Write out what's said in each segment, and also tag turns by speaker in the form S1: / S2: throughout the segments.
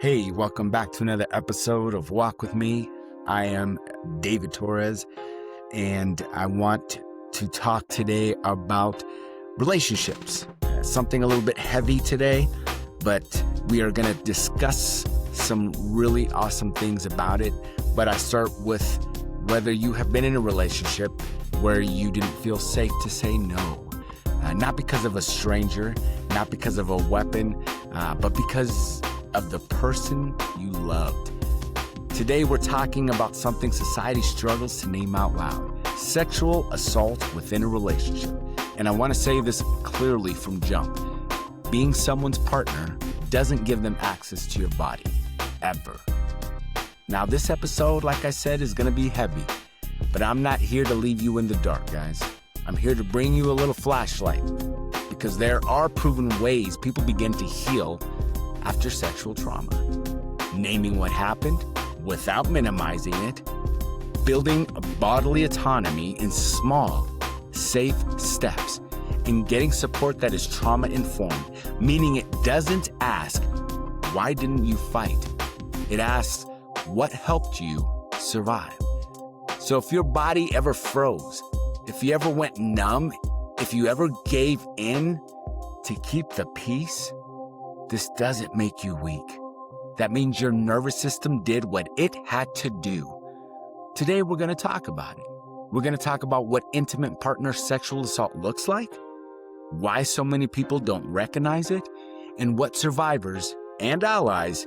S1: Hey, welcome back to another episode of Walk With Me. I am David Torres, and I want to talk today about relationships. Something a little bit heavy today, but we are going to discuss some really awesome things about it. But I start with whether you have been in a relationship where you didn't feel safe to say no. Not because of a stranger, not because of a weapon, but because of the person you loved. Today we're talking about something society struggles to name out loud: sexual assault within a relationship. And I want to say this clearly from jump. Being someone's partner doesn't give them access to your body, ever. Now this episode, like I said, is going to be heavy, but I'm not here to leave you in the dark, guys. I'm here to bring you a little flashlight, because there are proven ways people begin to heal after sexual trauma. Naming what happened without minimizing it, building bodily autonomy in small, safe steps, and getting support that is trauma-informed, meaning it doesn't ask, why didn't you fight? It asks, what helped you survive? So if your body ever froze, if you ever went numb, if you ever gave in to keep the peace, this doesn't make you weak. That means your nervous system did what it had to do. Today, we're going to talk about it. We're going to talk about what intimate partner sexual assault looks like, why so many people don't recognize it, and what survivors and allies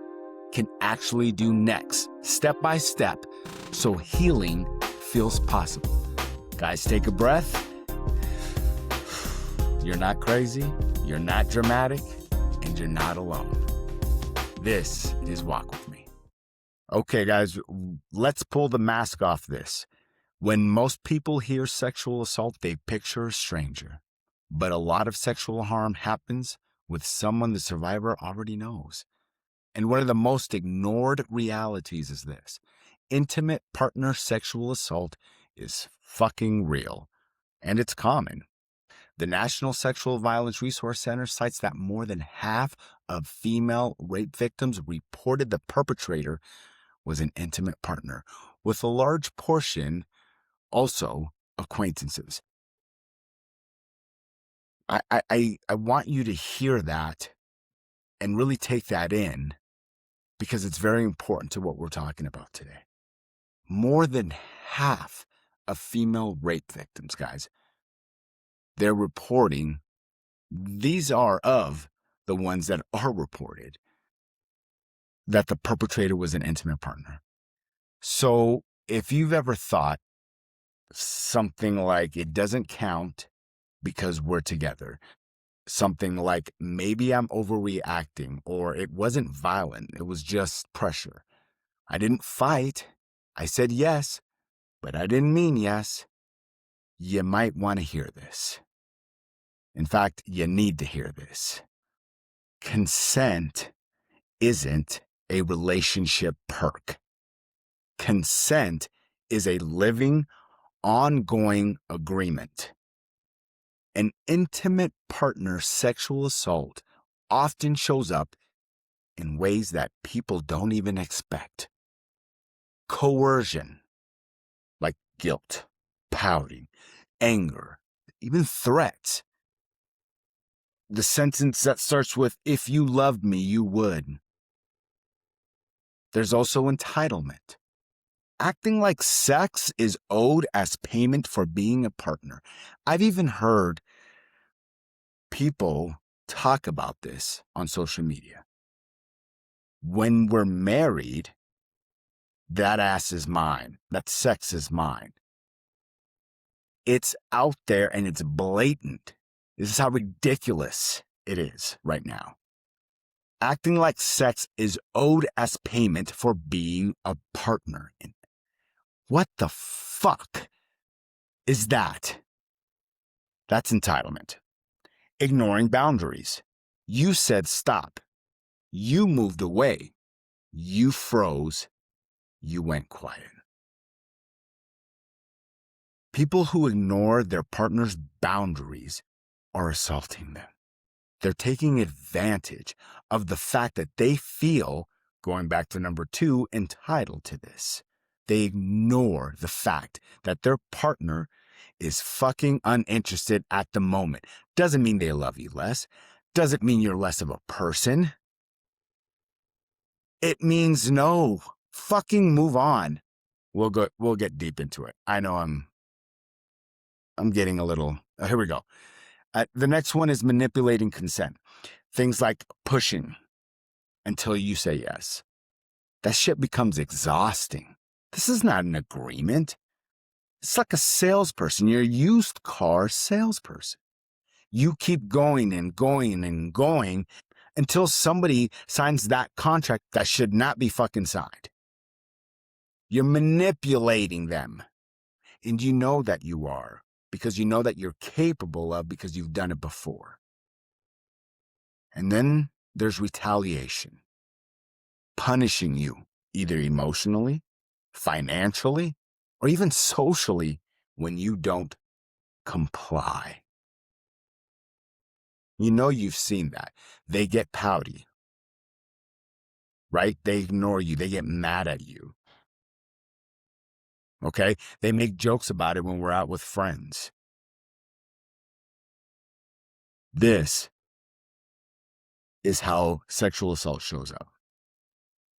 S1: can actually do next, step by step, so healing feels possible. Guys, take a breath. You're not crazy, you're not dramatic, and you're not alone. This is Walk With Me. Okay, guys, let's pull the mask off this. When most people hear sexual assault, they picture a stranger. But a lot of sexual harm happens with someone the survivor already knows. And one of the most ignored realities is this: intimate partner sexual assault is fucking real, and it's common. The National Sexual Violence Resource Center cites that more than half of female rape victims reported the perpetrator was an intimate partner, with a large portion also acquaintances. I want you to hear that and really take that in, because it's very important to what we're talking about today. More than half of female rape victims, guys, they're reporting, these are of the ones that are reported, that the perpetrator was an intimate partner. So if you've ever thought something like, it doesn't count because we're together, something like, maybe I'm overreacting, or it wasn't violent, it was just pressure, I didn't fight, I said yes, but I didn't mean yes, you might want to hear this. In fact, you need to hear this. Consent isn't a relationship perk. Consent is a living, ongoing agreement. An intimate partner sexual assault often shows up in ways that people don't even expect. Coercion, like guilt, pouting, anger, even threats. The sentence that starts with, if you loved me, you would. There's also entitlement. Acting like sex is owed as payment for being a partner. I've even heard people talk about this on social media. When we're married, that ass is mine. That sex is mine. It's out there and it's blatant. This is how ridiculous it is right now. Acting like sex is owed as payment for being a partner. What the fuck is that? That's entitlement. Ignoring boundaries. You said stop. You moved away. You froze. You went quiet. People who ignore their partner's boundaries are assaulting them. They're taking advantage of the fact that they feel going back to number 2, entitled to this. They ignore the fact that their partner is fucking uninterested at the moment. Doesn't mean they love you less. Doesn't mean you're less of a person. It means no. Fucking move on. We'll get deep into it. I know I'm getting a little. Here we go. The next one is manipulating consent. Things like pushing until you say yes. That shit becomes exhausting. This is not an agreement. It's like a salesperson. You're a used car salesperson. You keep going and going and going until somebody signs that contract that should not be fucking signed. You're manipulating them. And you know that you are, because you know that you're capable of, because you've done it before. And then there's retaliation. Punishing you, either emotionally, financially, or even socially when you don't comply. You know you've seen that. They get pouty, right? They ignore you. They get mad at you. Okay? They make jokes about it when we're out with friends. This is how sexual assault shows up.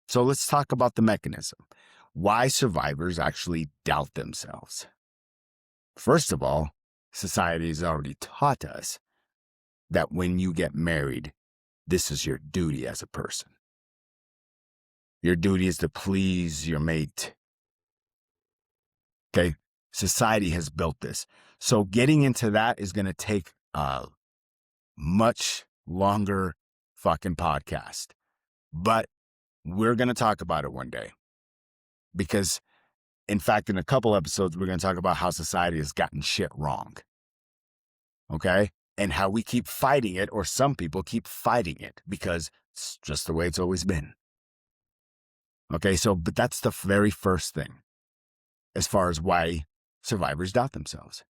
S1: So let's talk about the mechanism. Why survivors actually doubt themselves. First of all, society has already taught us that when you get married, this is your duty as a person. Your duty is to please your mate. Okay? Society has built this. So getting into that is going to take a much longer fucking podcast. But we're going to talk about it one day. Because, in fact, in a couple episodes, we're going to talk about how society has gotten shit wrong. Okay? And how we keep fighting it, or some people keep fighting it, because it's just the way it's always been. Okay, but that's the very first thing as far as why survivors doubt themselves.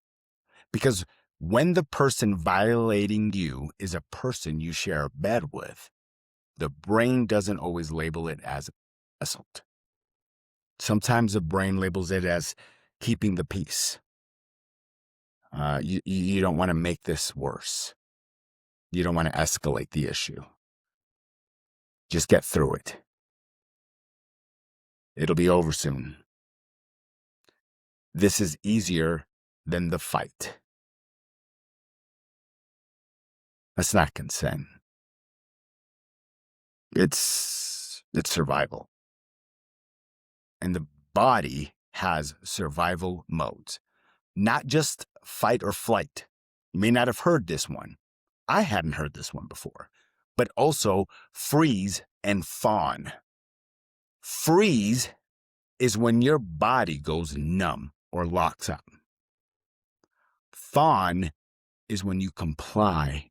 S1: Because when the person violating you is a person you share a bed with, the brain doesn't always label it as assault. Sometimes the brain labels it as keeping the peace. You don't want to make this worse. You don't want to escalate the issue. Just get through it. It'll be over soon. This is easier than the fight. That's not consent. It's survival. And the body has survival modes, not just fight or flight. You may not have heard this one. I hadn't heard this one before, but also freeze and fawn. Freeze is when your body goes numb or locks up. Fawn is when you comply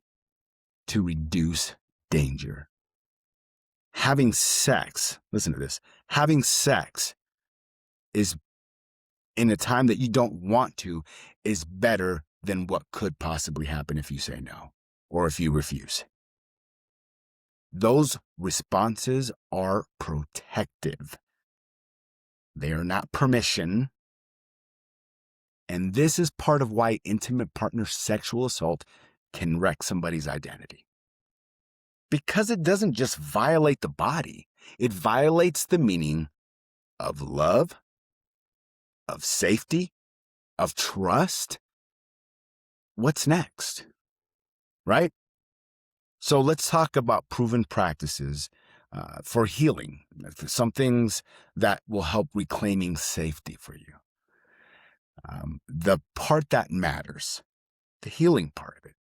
S1: to reduce danger. Having sex, listen to this, having sex is in a time that you don't want to is better than what could possibly happen if you say no or if you refuse. Those responses are protective. They are not permission. And this is part of why intimate partner sexual assault can wreck somebody's identity. Because it doesn't just violate the body, it violates the meaning of love, of safety, of trust. What's next? Right? So let's talk about proven practices for healing, some things that will help reclaiming safety for you. The part that matters, the healing part of it.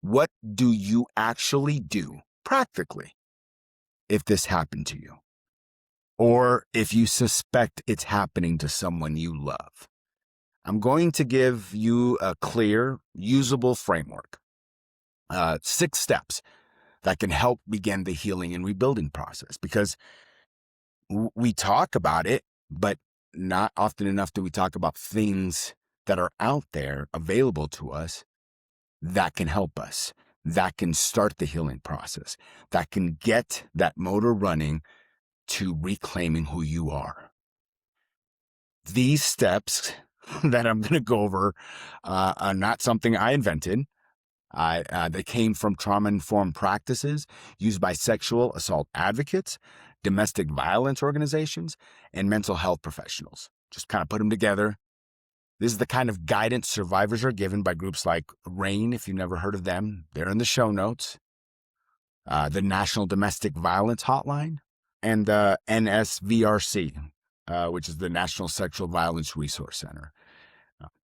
S1: What do you actually do practically if this happened to you? Or if you suspect it's happening to someone you love? I'm going to give you a clear, usable framework. 6 steps that can help begin the healing and rebuilding process, because we talk about it, but not often enough do we talk about things that are out there available to us that can help us, that can start the healing process, that can get that motor running to reclaiming who you are. These steps that I'm going to go over are not something I invented. They came from trauma-informed practices used by sexual assault advocates, domestic violence organizations, and mental health professionals. Just kind of put them together. This is the kind of guidance survivors are given by groups like RAIN, if you've never heard of them. They're in the show notes. The National Domestic Violence Hotline, and the NSVRC, which is the National Sexual Violence Resource Center.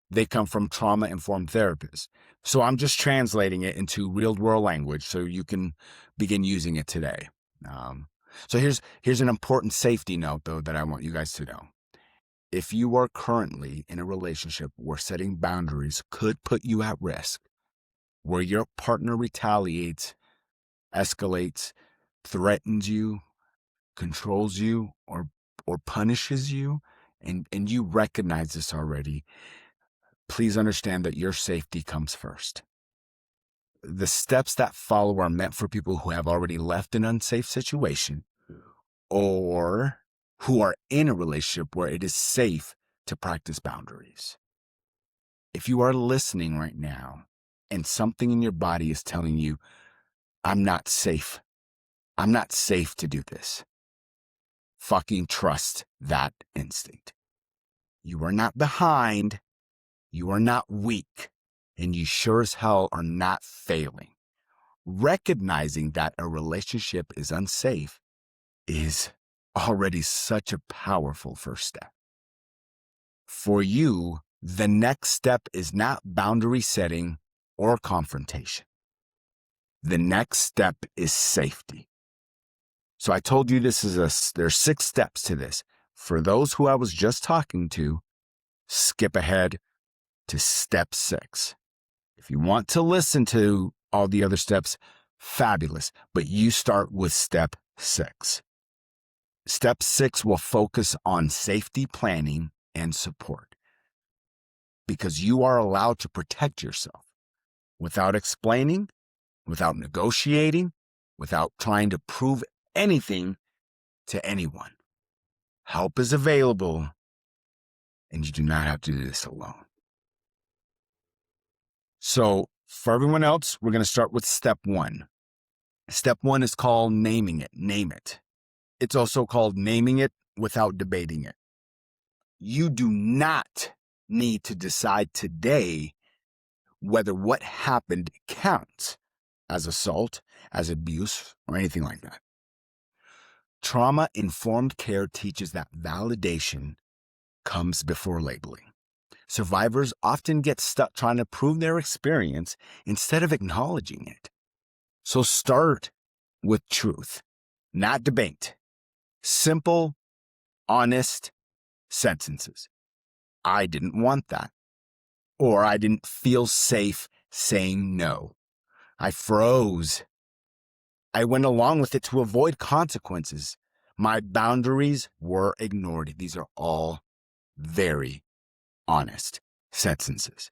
S1: They come from trauma-informed therapists. So I'm just translating it into real-world language so you can begin using it today. So here's an important safety note, though, that I want you guys to know. If you are currently in a relationship where setting boundaries could put you at risk, where your partner retaliates, escalates, threatens you, controls you, or punishes you, and you recognize this already, please understand that your safety comes first. The steps that follow are meant for people who have already left an unsafe situation or who are in a relationship where it is safe to practice boundaries. If you are listening right now and something in your body is telling you, I'm not safe to do this, fucking trust that instinct. You are not behind, you are not weak, and you sure as hell are not failing. Recognizing that a relationship is unsafe is already such a powerful first step. For you, the next step is not boundary setting or confrontation. The next step is safety. So I told you there's 6 steps to this. For those who I was just talking to, skip ahead to step 6. If you want to listen to all the other steps, fabulous, but you start with step 6. Step 6 will focus on safety planning and support, because you are allowed to protect yourself without explaining, without negotiating, without trying to prove anything to anyone. Help is available, and you do not have to do this alone. So for everyone else, we're going to start with step 1. Step 1 is called naming it. Name it. It's also called naming it without debating it. You do not need to decide today whether what happened counts as assault, as abuse, or anything like that. Trauma-informed care teaches that validation comes before labeling. Survivors often get stuck trying to prove their experience instead of acknowledging it. So start with truth, not debate. Simple, honest sentences. I didn't want that. Or I didn't feel safe saying no. I froze. I went along with it to avoid consequences. My boundaries were ignored. These are all very honest sentences.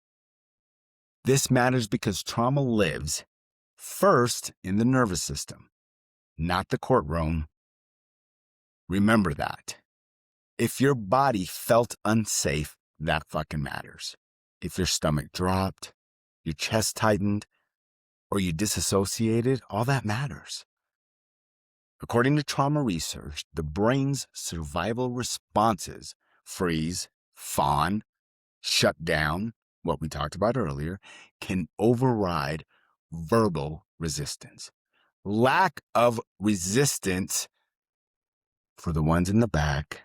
S1: This matters because trauma lives first in the nervous system, not the courtroom. Remember that. If your body felt unsafe, that fucking matters. If your stomach dropped, your chest tightened, or you disassociated, all that matters. According to trauma research, the brain's survival responses, freeze, fawn, shut down, what we talked about earlier, can override verbal resistance. Lack of resistance, for the ones in the back,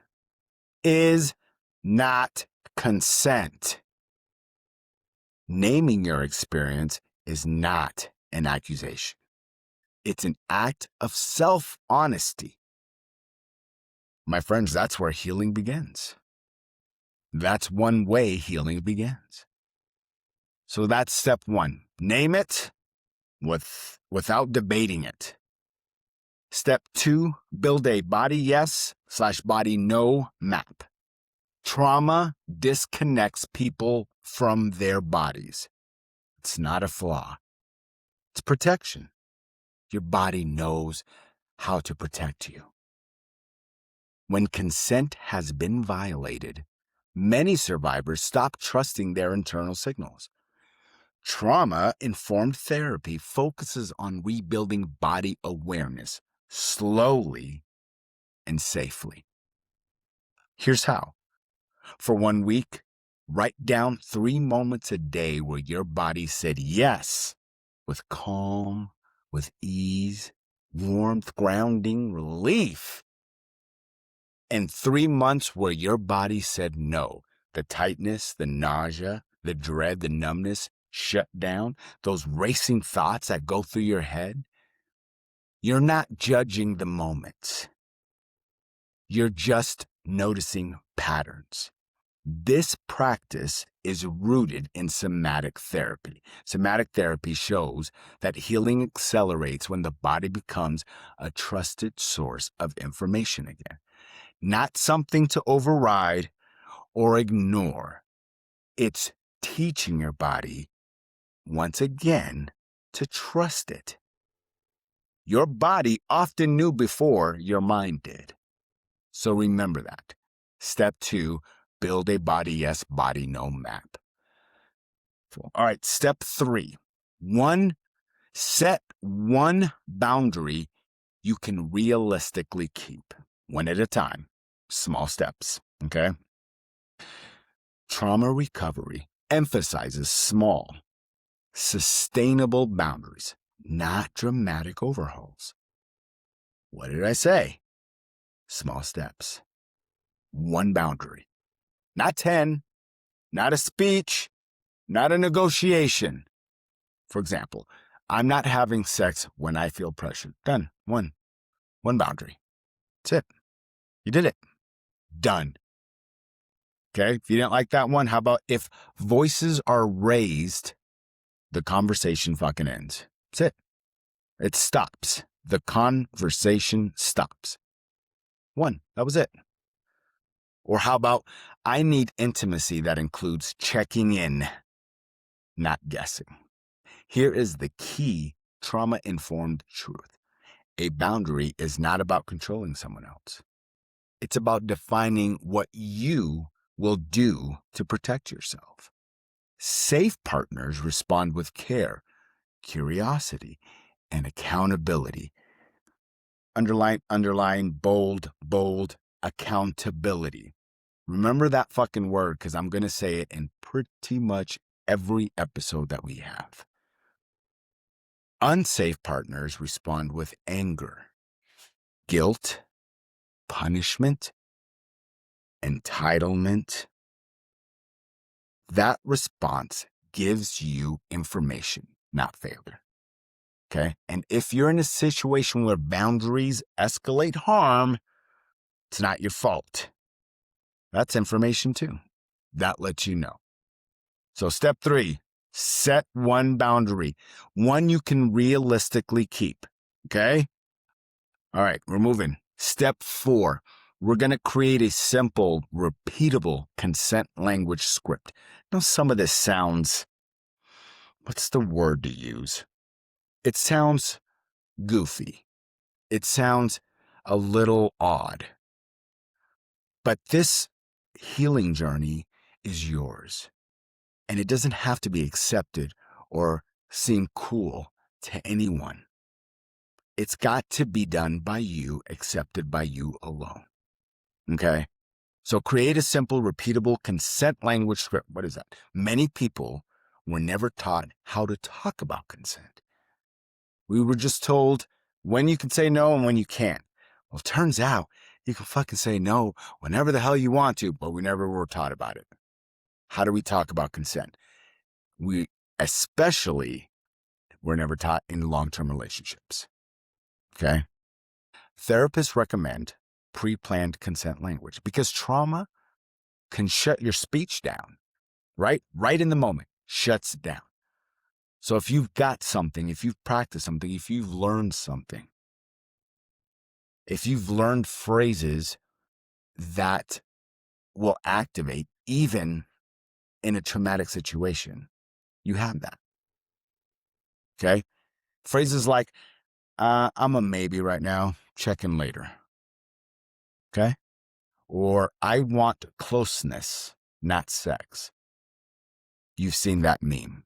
S1: is not consent. Naming your experience is not an accusation. It's an act of self-honesty. My friends, that's where healing begins. That's one way healing begins. So that's step 1. Name it without debating it. Step 2, build a body yes/body no map. Trauma disconnects people from their bodies. It's not a flaw. It's protection. Your body knows how to protect you. When consent has been violated, many survivors stop trusting their internal signals. Trauma-informed therapy focuses on rebuilding body awareness slowly and safely. Here's how. For 1 week, write down 3 moments a day where your body said yes with calm, with ease, warmth, grounding, relief. And 3 months where your body said no. The tightness, the nausea, the dread, the numbness shut down, those racing thoughts that go through your head. You're not judging the moments. You're just noticing patterns. This practice is rooted in somatic therapy. Somatic therapy shows that healing accelerates when the body becomes a trusted source of information again. Not something to override or ignore. It's teaching your body, once again, to trust it. Your body often knew before your mind did. So remember that. Step 2, build a body yes, body no map. All right, step 3. Set one boundary you can realistically keep, one at a time. Small steps, okay? Trauma recovery emphasizes small, sustainable boundaries, not dramatic overhauls. What did I say? Small steps. One boundary. Not 10, not a speech, not a negotiation. For example, I'm not having sex when I feel pressured. Done. One boundary. That's it. You did it. Done. Okay, if you didn't like that one, how about if voices are raised, the conversation fucking ends. That's it. It stops. The conversation stops. That was it. Or how about I need intimacy that includes checking in, not guessing. Here is the key trauma-informed truth. A boundary is not about controlling someone else. It's about defining what you will do to protect yourself. Safe partners respond with care, curiosity, and accountability. Underline, bold, accountability. Remember that fucking word because I'm going to say it in pretty much every episode that we have. Unsafe partners respond with anger, guilt, punishment, entitlement. That response gives you information, not failure. Okay? And if you're in a situation where boundaries escalate harm, it's not your fault. That's information too. That lets you know. So step 3, set one boundary, one you can realistically keep. Okay? All right, we're moving. Step 4, we're going to create a simple, repeatable consent language script. Now, some of this sounds, what's the word to use? It sounds goofy. It sounds a little odd. But this healing journey is yours. And it doesn't have to be accepted or seem cool to anyone. It's got to be done by you, accepted by you alone. Okay? So create a simple, repeatable consent language script. What is that? Many people were never taught how to talk about consent. We were just told when you can say no and when you can't. Well, it turns out you can fucking say no whenever the hell you want to, but we never were taught about it. How do we talk about consent? We especially were never taught in long-term relationships. Okay? Therapists recommend pre-planned consent language because trauma can shut your speech down, right? Right in the moment, shuts it down. So if you've got something, if you've practiced something, if you've learned something, if you've learned phrases that will activate even in a traumatic situation, you have that. Okay? Phrases like, I'm a maybe right now, check in later. Okay? Or I want closeness, not sex. You've seen that meme.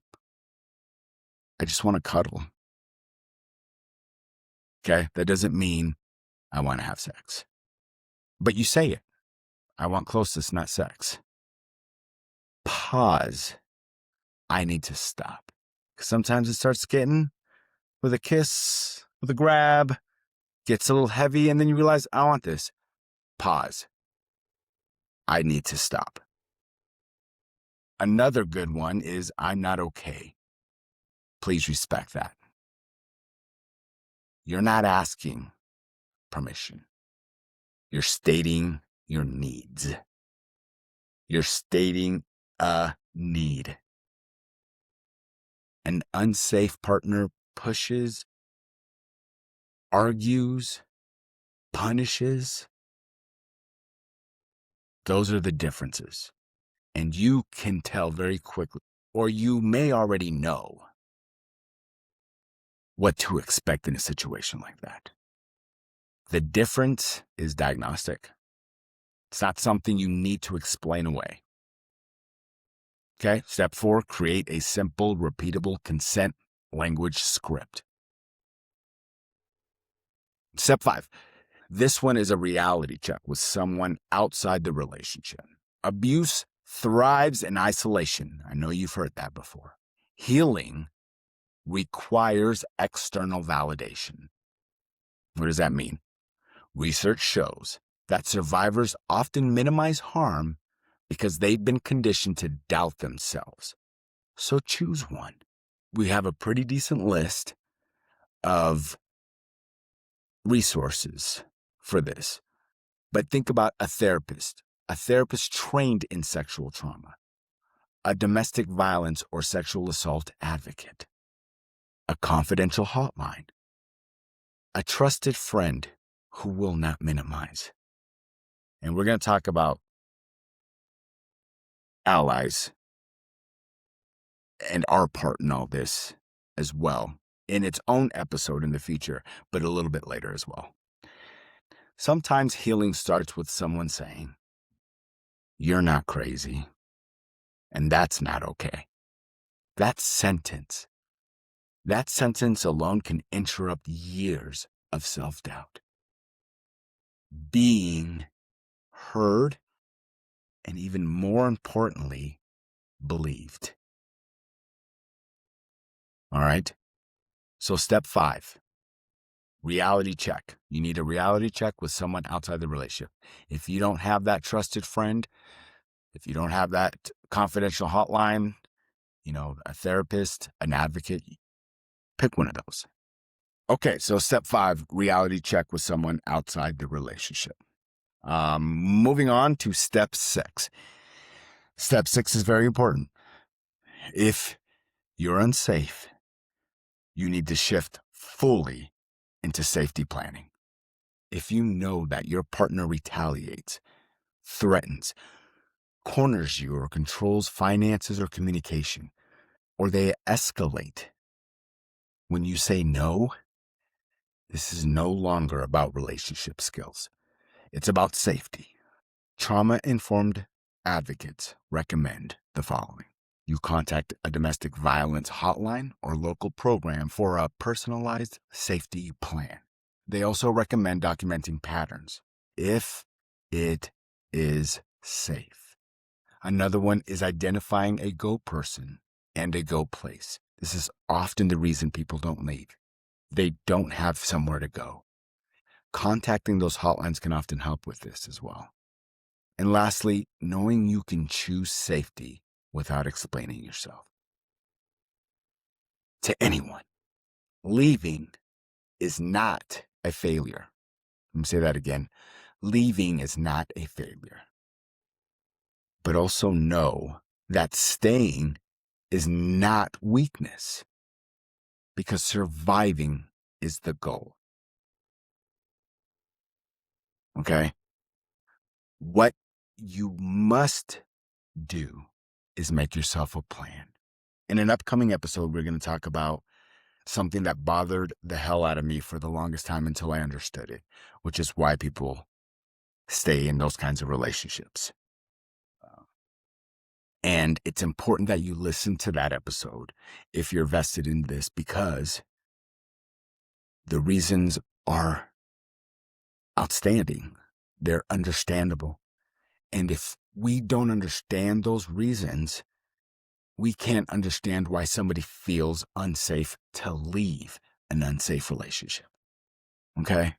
S1: I just want to cuddle. Okay? That doesn't mean I want to have sex. But you say it. I want closeness, not sex. Pause. I need to stop. Because sometimes it starts getting with a kiss, with a grab, gets a little heavy, and then you realize, I want this. Pause. I need to stop. Another good one is, I'm not okay. Please respect that. You're not asking permission. You're stating your needs. You're stating a need. An unsafe partner pushes, argues, punishes. Those are the differences. And you can tell very quickly, or you may already know what to expect in a situation like that. The difference is diagnostic. It's not something you need to explain away. Okay, step 4, create a simple, repeatable consent language script. Step 5, this one is a reality check with someone outside the relationship. Abuse thrives in isolation. I know you've heard that before. Healing requires external validation. What does that mean? Research shows that survivors often minimize harm because they've been conditioned to doubt themselves. So choose one. We have a pretty decent list of resources for this. But think about a therapist trained in sexual trauma, a domestic violence or sexual assault advocate, a confidential hotline, a trusted friend who will not minimize. And we're going to talk about allies and our part in all this as well in its own episode in the future, but a little bit later as well. Sometimes healing starts with someone saying, "You're not crazy," and that's not okay. That sentence alone can interrupt years of self-doubt. Being heard, and even more importantly, believed. All right? So step 5, reality check. You need a reality check with someone outside the relationship. If you don't have that trusted friend, if you don't have that confidential hotline, a therapist, an advocate, pick one of those. Okay, so step 5, reality check with someone outside the relationship. Moving on to step 6. Step 6 is very important. If you're unsafe, you need to shift fully into safety planning. If you know that your partner retaliates, threatens, corners you, or controls finances or communication, or they escalate when you say no, this is no longer about relationship skills. It's about safety. Trauma-informed advocates recommend the following. You contact a domestic violence hotline or local program for a personalized safety plan. They also recommend documenting patterns if it is safe. Another one is identifying a go person and a go place. This is often the reason people don't leave. They don't have somewhere to go. Contacting those hotlines can often help with this as well. And lastly, knowing you can choose safety without explaining yourself to anyone. Leaving is not a failure. Let me say that again. Leaving is not a failure. But also know that staying is not weakness, because surviving is the goal. Okay? What you must do is make yourself a plan. In an upcoming episode, we're going to talk about something that bothered the hell out of me for the longest time until I understood it, which is why people stay in those kinds of relationships. And it's important that you listen to that episode if you're vested in this, because the reasons are outstanding. They're understandable. And if we don't understand those reasons, we can't understand why somebody feels unsafe to leave an unsafe relationship. Okay?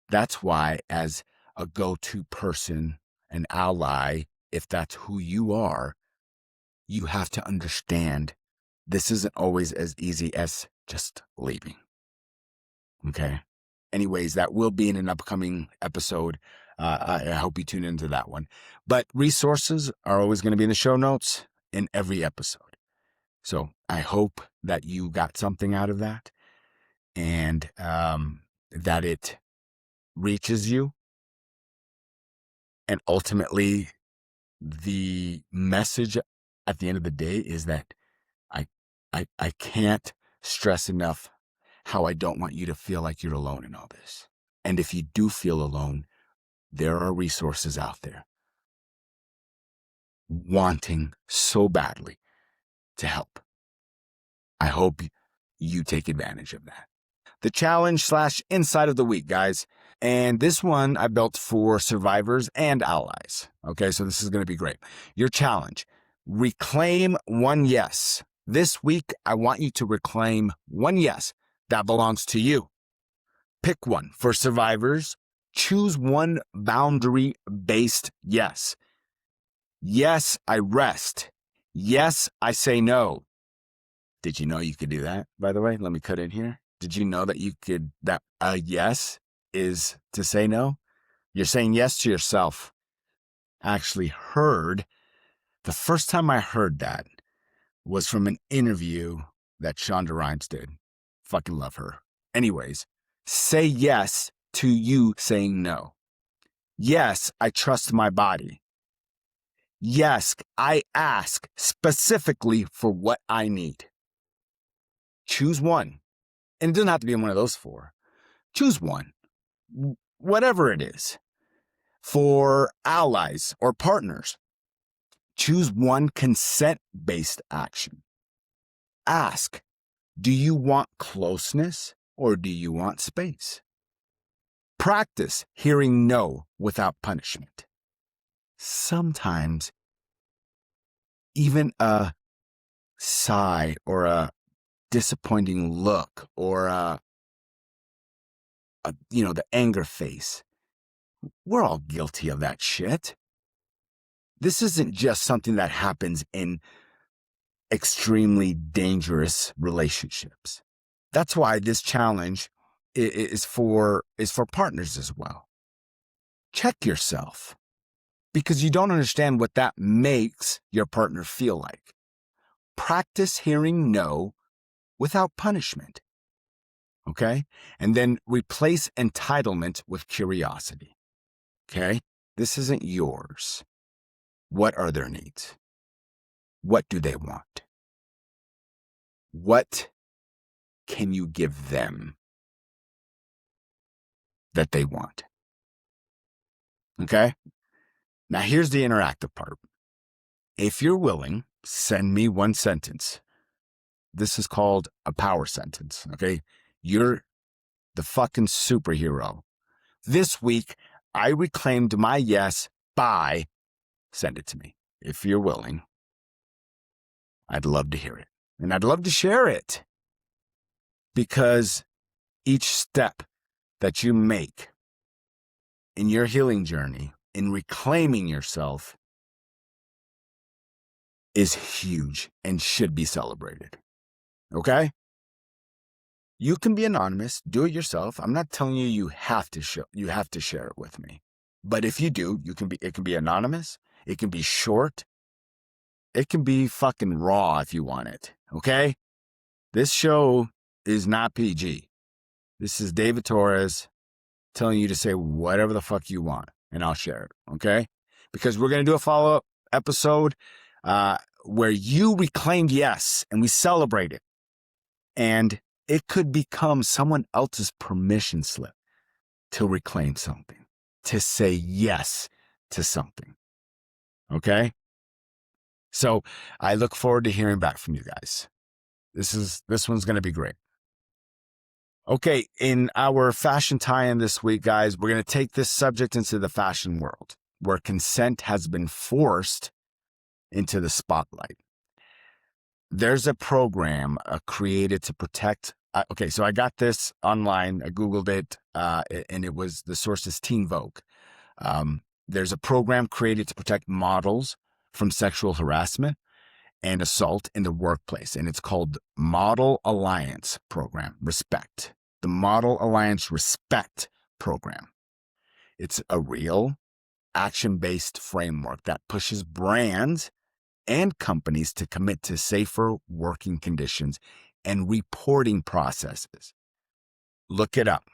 S1: That's why, as a go-to person, an ally, if that's who you are, you have to understand this isn't always as easy as just leaving. Okay? Anyways, that will be in an upcoming episode. I hope you tune into that one. But resources are always going to be in the show notes in every episode. So I hope that you got something out of that, and that it reaches you. And ultimately, the message at the end of the day is that I can't stress enough how I don't want you to feel like you're alone in all this. And if you do feel alone, there are resources out there wanting so badly to help. I hope you take advantage of that. The challenge/insight of the week, guys. And this one I built for survivors and allies. Okay, so this is going to be great. Your challenge: reclaim one yes. This week, I want you to reclaim one yes that belongs to you. Pick one. For survivors, choose one boundary-based yes. Yes, I rest. Yes, I say no. Did you know you could do that, by the way? Let me cut in here. Did you know that you could, that a yes is to say no? You're saying yes to yourself. I actually heard, the first time I heard that was from an interview that Shonda Rhimes did. Fucking love her. Anyways, say yes to you saying no. Yes, I trust my body. Yes, I ask specifically for what I need. Choose one. And it doesn't have to be one of those four. Choose one. Whatever it is. For allies or partners, choose one consent-based action. Ask, do you want closeness or do you want space? Practice hearing no without punishment. Sometimes, even a sigh or a disappointing look or the anger face, we're all guilty of that shit. This isn't just something that happens in extremely dangerous relationships. That's why this challenge is for partners as well. Check yourself, because you don't understand what that makes your partner feel like. Practice hearing no without punishment. Okay? And then replace entitlement with curiosity. Okay? This isn't yours. What are their needs? What do they want? What can you give them that they want? Okay? Now here's the interactive part. If you're willing, send me one sentence. This is called a power sentence. Okay? You're the fucking superhero. This week, I reclaimed my yes by, send it to me. If you're willing, I'd love to hear it. And I'd love to share it, because each step that you make in your healing journey, in reclaiming yourself, is huge and should be celebrated. Okay? You can be anonymous, do it yourself. I'm not telling you have to share it with me. But if you do, it can be anonymous, it can be short, it can be fucking raw if you want it. Okay? This show is not PG. This is David Torres telling you to say whatever the fuck you want, and I'll share it. Okay? Because we're going to do a follow-up episode where you reclaimed yes, and we celebrate it. And it could become someone else's permission slip to reclaim something. to say yes to something. Okay? So I look forward to hearing back from you guys. This one's going to be great. Okay, in our fashion tie-in this week, guys, we're going to take this subject into the fashion world, where consent has been forced into the spotlight. There's a program created to protect. Okay, so I got this online. I Googled it, and the source is Teen Vogue. There's a program created to protect models from sexual harassment and assault in the workplace, and it's called Model Alliance Program, Respect. The Model Alliance Respect Program. It's a real action-based framework that pushes brands and companies to commit to safer working conditions and reporting processes. Look it up.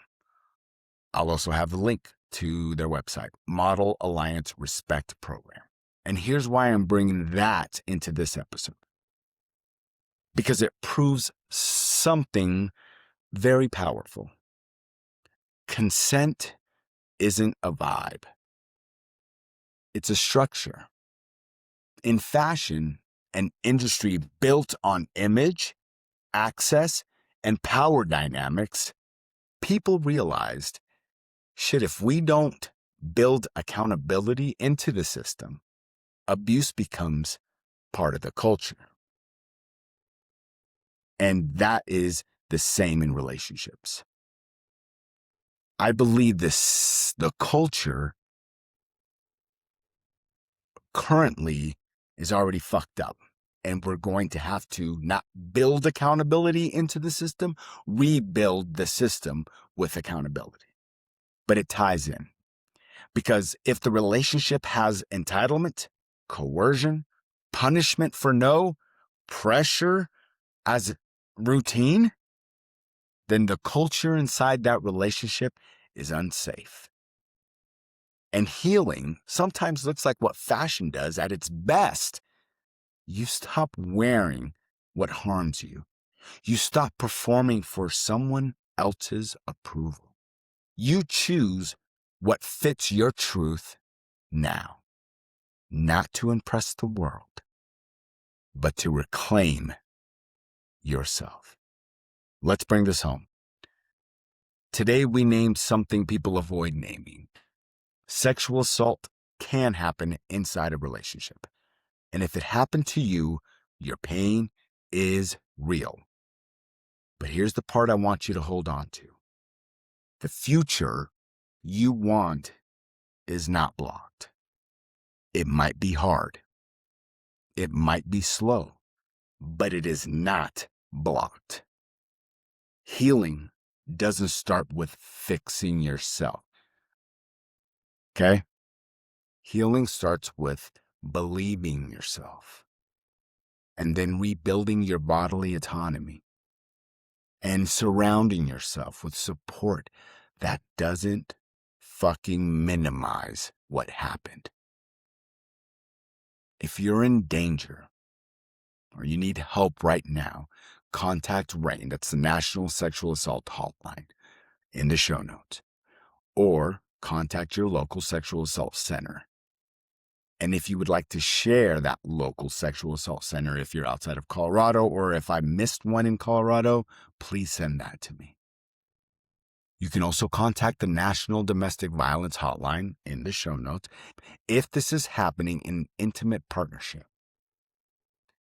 S1: I'll also have the link to their website, Model Alliance Respect Program. And here's why I'm bringing that into this episode. Because it proves something very powerful. Consent isn't a vibe. It's a structure. In fashion, an industry built on image, access, and power dynamics, people realized, shit, if we don't build accountability into the system, abuse becomes part of the culture. And that is the same in relationships. I believe the culture currently is already fucked up. And we're going to have to not build accountability into the system, rebuild the system with accountability. But it ties in. Because if the relationship has entitlement, coercion, punishment for no, pressure as routine, then the culture inside that relationship is unsafe. And healing sometimes looks like what fashion does at its best. You stop wearing what harms you. You stop performing for someone else's approval. You choose what fits your truth now, not to impress the world, but to reclaim yourself. Let's bring this home. Today we named something people avoid naming. Sexual assault can happen inside a relationship. And if it happened to you, your pain is real. But here's the part I want you to hold on to. The future you want is not blocked. It might be hard. It might be slow, but it is not blocked. Healing doesn't start with fixing yourself. Okay? Healing starts with believing yourself and then rebuilding your bodily autonomy and surrounding yourself with support that doesn't fucking minimize what happened. If you're in danger or you need help right now, contact RAIN, that's the National Sexual Assault Hotline, in the show notes, or contact your local sexual assault center. And if you would like to share that local sexual assault center, if you're outside of Colorado, or if I missed one in Colorado, please send that to me. You can also contact the National Domestic Violence Hotline in the show notes if this is happening in an intimate partnership.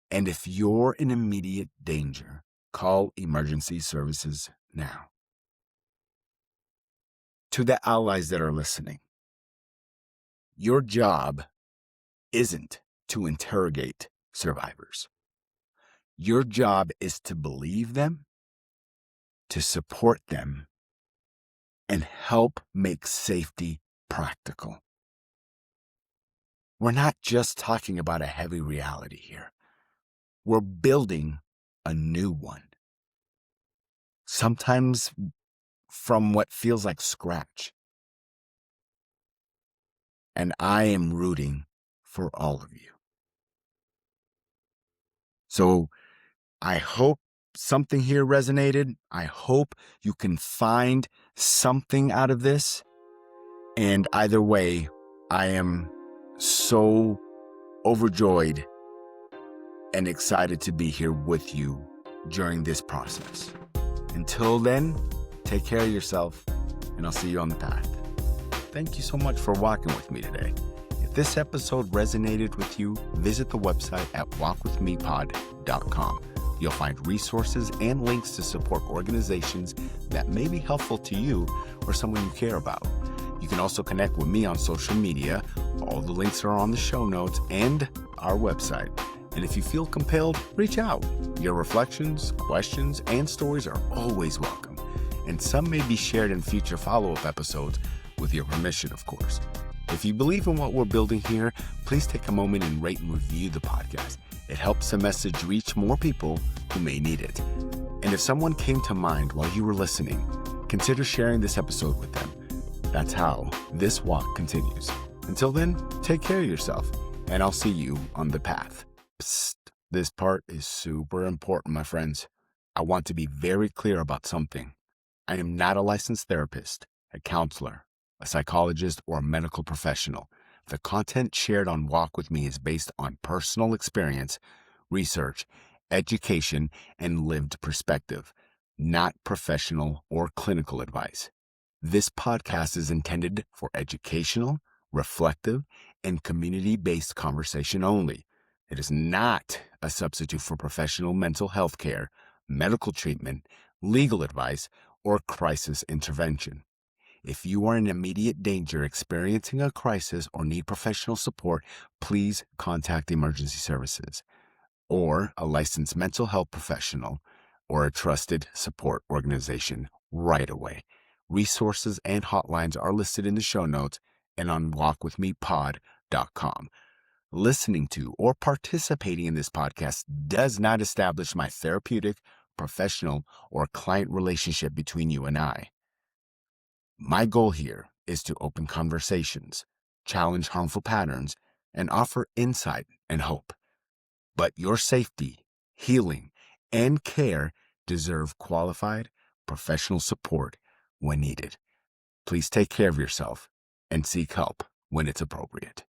S1: And if you're in immediate danger, call emergency services now. To the allies that are listening, your job isn't to interrogate survivors. Your job is to believe them, to support them, and help make safety practical. We're not just talking about a heavy reality here. We're building a new one. Sometimes from what feels like scratch. And I am rooting for all of you. So I hope something here resonated. I hope you can find something out of this. And either way, I am so overjoyed and excited to be here with you during this process. Until then, take care of yourself, and I'll see you on the path. Thank you so much for walking with me today. If this episode resonated with you, visit the website at walkwithmepod.com. You'll find resources and links to support organizations that may be helpful to you or someone you care about. You can also connect with me on social media. All the links are on the show notes and our website. And if you feel compelled, reach out. Your reflections, questions, and stories are always welcome. And some may be shared in future follow-up episodes with your permission, of course. If you believe in what we're building here, please take a moment and rate and review the podcast. It helps the message reach more people who may need it. And if someone came to mind while you were listening, consider sharing this episode with them. That's how this walk continues. Until then, take care of yourself, and I'll see you on the path. Psst, this part is super important, my friends. I want to be very clear about something. I am not a licensed therapist, a counselor, a psychologist, or a medical professional. The content shared on Walk With Me is based on personal experience, research, education, and lived perspective, not professional or clinical advice. This podcast is intended for educational, reflective, and community-based conversation only. It is not a substitute for professional mental health care, medical treatment, legal advice, or crisis intervention. If you are in immediate danger, experiencing a crisis, or need professional support, please contact emergency services or a licensed mental health professional or a trusted support organization right away. Resources and hotlines are listed in the show notes and on walkwithmepod.com. Listening to or participating in this podcast does not establish my therapeutic, professional, or client relationship between you and I. My goal here is to open conversations, challenge harmful patterns, and offer insight and hope. But your safety, healing, and care deserve qualified, professional support when needed. Please take care of yourself and seek help when it's appropriate.